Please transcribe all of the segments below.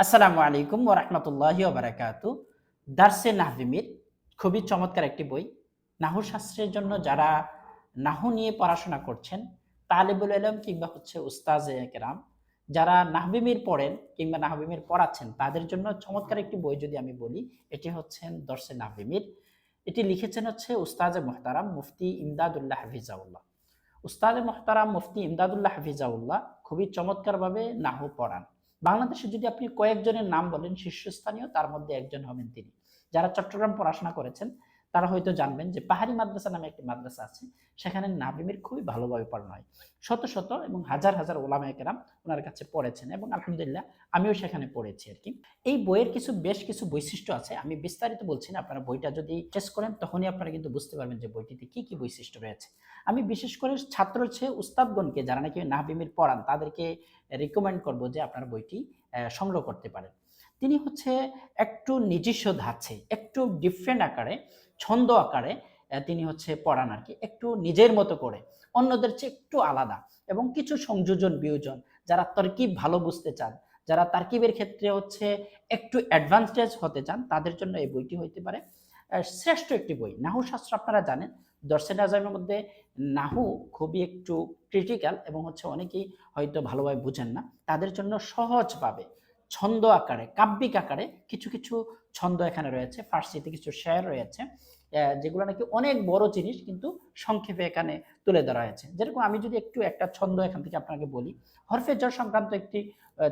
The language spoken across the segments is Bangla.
আসসালামু আলাইকুম ওয়া রাহমাতুল্লাহি ওয়া বারাকাতু। দারসে নাহভিমির খুবই চমৎকার একটি বই। নাহু শাস্ত্রের জন্য যারা নাহু নিয়ে পড়াশোনা করছেন, তালিবুল ইলম কিংবা উস্তাজে কেরাম যারা নাহভিমির পড়েন কিংবা নাহভিমির পড়াচ্ছেন তাদের জন্য চমৎকার একটি বই যদি আমি বলি, এটি হচ্ছেন দরসে নাহভিমির। এটি লিখেছেন উস্তাজে মুহতারাম মুফতি ইমদাদুল্লাহ হাফিজাউল্লাহ। উস্তাদে মুহতারাম মুফতি ইমদাদুল্লাহ হাফিজাউল্লাহ খুবই চমৎকারভাবে নাহু পড়ান। বাংলাদেশে যদি আপনি কয়েকজনের নাম বলেন শীর্ষস্থানীয়, তার মধ্যে একজন হবেন তিনি। যারা চট্টগ্রাম পড়াশোনা করেছেন তারা হয়তো জানবেন যে পাহাড়ি মাদ্রাসা নামে একটি মাদ্রাসা আছে, সেখানে নাবিমির খুবই ভালোভাবে পড়ানো হয়। শত শত এবং হাজার হাজার ওলামায়ে কেরাম ওনার কাছে পড়েছেন এবং আলহামদুলিল্লাহ আমিও সেখানে পড়েছি আর কি। এই বইয়ের বেশ কিছু বৈশিষ্ট্য আছে, আমি বিস্তারিত বলছি না, আপনারা বইটা যদি টেস্ট করেন তখনই আপনারা কিন্তু বুঝতে পারবেন যে বইটিতে কি কি বৈশিষ্ট্য রয়েছে। আমি বিশেষ করে ছাত্র উস্তাদগণকে যারা নাকি নাহভিমির পড়ান তাদেরকে রিকমেন্ড করব যে আপনারা বইটি সংগ্রহ করতে পারেন। তিনি একটু নিজস্ব ধাঁচে, একটু ডিফারেন্ট আকারে, ছন্দ আকারে তিনি পড়ান আর কি, একটু নিজের মতো করে, অন্যদের চেয়ে একটু আলাদা এবং কিছু সংযোজন বিয়োজন, যারা তরকিব ভালো বুঝতে চান, যারা তারকিবের ক্ষেত্রে একটু অ্যাডভান্সড হতে চান, তাদের জন্য এই বইটি হইতে পারে শ্রেষ্ঠ একটি বই। নাহু শাস্ত্র আপনারা জানেন, দর্শে নাজামের মধ্যে নাহু খুবই একটু ক্রিটিক্যাল এবং অনেকেই হয়তো ভালোভাবে বুঝেন না, তাদের জন্য সহজভাবে ছন্দ আকারে, কাব্যিক আকারে কিছু কিছু ছন্দ এখানে রয়েছে, ফার্সিতে কিছু শেয়ার রয়েছে যেগুলো নাকি অনেক বড় জিনিস কিন্তু সংক্ষেপে এখানে তুলে ধরা হয়েছে। যেরকম আমি যদি একটু একটা ছন্দ এখান থেকে আপনাকে বলি, হরফে জ্বর সংক্রান্ত একটি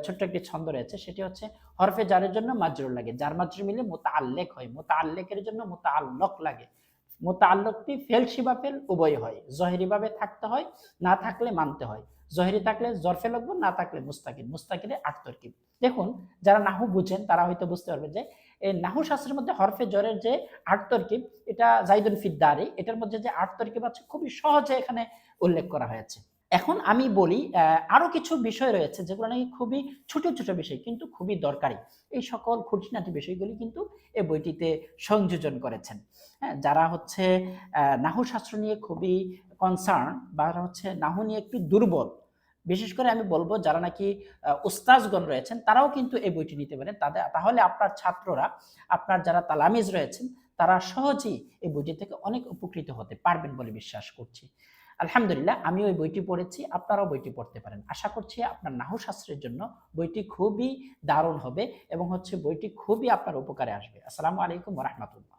ছোট্ট একটি ছন্দ রয়েছে, সেটি হরফে জারের জন্য মাজরুর লাগে, জার মাজরুর মিলে মোতাআল্লিক হয়, মোতাআল্লিকের জন্য মোতাআল্লক লাগে, মোতাআল্লকটি ফেল শিবা ফেল উভয় হয়, জহেরি ভাবে থাকতে হয়, না থাকলে মানতে হয়, জহেরি থাকলে জরফে লাগবে, না থাকলে মুস্তাকিল, মুস্তাকিলে আট তরকিব। দেখুন, যারা নাহু বুঝেন তারা হয়তো বুঝতে পারবে যে এই নাহু শাস্ত্রের মধ্যে হরফে জরের যে আট তরকিব, এটা জাইদুন ফিদ্দারি, এটার মধ্যে যে আট তরকিব আছে খুবই সহজে এখানে উল্লেখ করা হয়েছে। এখন আমি বলি আরো কিছু বিষয় রয়েছে যেগুলো নাকি খুবই ছোট ছোট বিষয় কিন্তু খুবই দরকারি। এই সকল খুঁটিনাটি বিষয়গুলি কিন্তু এই বইটিতে সংযোজন করেছেন। হ্যাঁ, যারা নাহু শাস্ত্র নিয়ে খুবই কনসার্ন বা নাহু নিয়ে একটু দুর্বল, বিশেষ করে আমি বলবো যারা নাকি উস্তাজগণ রয়েছেন তারাও কিন্তু এই বইটি নিতে পারেন। তাহলে আপনার ছাত্ররা, আপনার যারা তালামিজ রয়েছেন, তারা সহজেই এই বইটি থেকে অনেক উপকৃত হতে পারবেন বলে বিশ্বাস করছি। আলহামদুলিল্লাহ, আমিও এই বইটি পড়েছি, আপনারাও বইটি পড়তে পারেন। আশা করছি আপনার নাহু শাস্ত্রের জন্য বইটি খুবই দারুণ হবে এবং বইটি খুবই আপনার উপকারে আসবে। আসসালামু আলাইকুম ওয়া রাহমাতুল্লাহ।